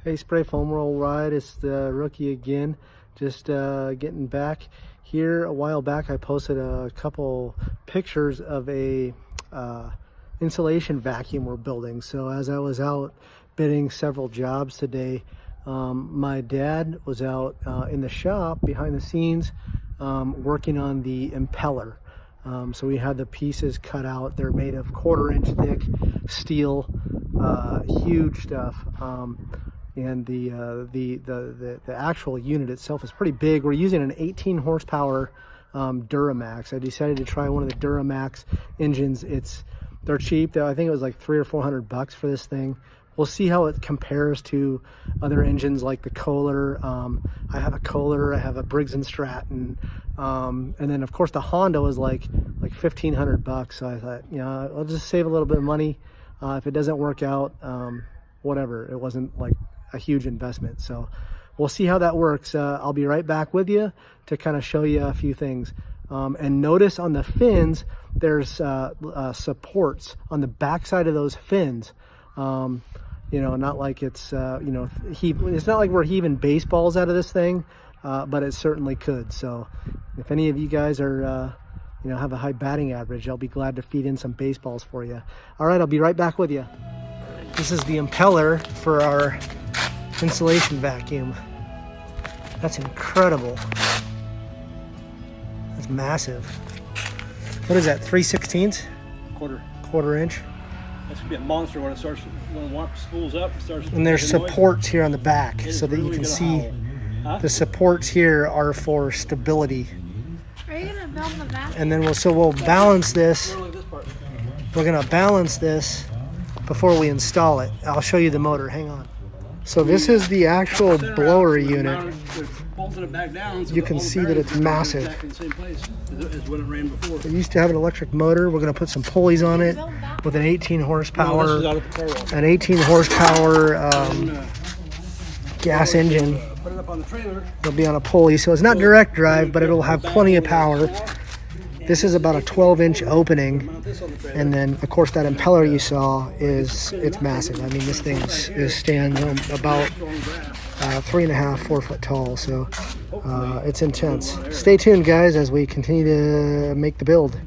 Hey, Spray Foam Roll Ride, it's the rookie again. Just getting back here. A while back I posted a couple pictures of a insulation vacuum we're building. So as I was out bidding several jobs today, my dad was out in the shop behind the scenes working on the impeller. So we had the pieces cut out. They're made of 1/4 inch thick steel, huge stuff. And the actual unit itself is pretty big. We're using an 18 horsepower Duramax. I decided to try one of the Duramax engines. They're cheap though. I think it was like $300 or $400 for this thing. We'll see how it compares to other engines like the Kohler. I have a Kohler, I have a Briggs & Stratton, and then of course the Honda was like $1,500. So I thought, you know, I'll just save a little bit of money. If it doesn't work out, whatever. It wasn't like a huge investment. So we'll see how that works. I'll be right back with you to kind of show you a few things. And notice on the fins, there's supports on the back side of those fins. You know, not like it's, you know, it's not like we're heaving baseballs out of this thing, but it certainly could. So if any of you guys are, you know, have a high batting average, I'll be glad to feed in some baseballs for you. All right, I'll be right back with you. This is the impeller for our insulation vacuum. That's incredible. That's massive. What is that, 3/16? Quarter inch. That's gonna be a monster when it starts, when the water spools up, it starts. And there's supports here on the back so that you can see the supports here are for stability. Are you gonna build the vacuum? And then we'll balance this. We're gonna balance this before we install it. I'll show you the motor, hang on. So this is the actual blower unit. You can see that it's massive. It used to have an electric motor. We're gonna put some pulleys on it with an 18 horsepower, gas engine. It'll be on a pulley, so it's not direct drive, but it'll have plenty of power. This is about a 12-inch opening, and then of course that impeller you saw it's massive. I mean, this thing stands about 3.5, 4 foot tall, so it's intense. Stay tuned, guys, as we continue to make the build.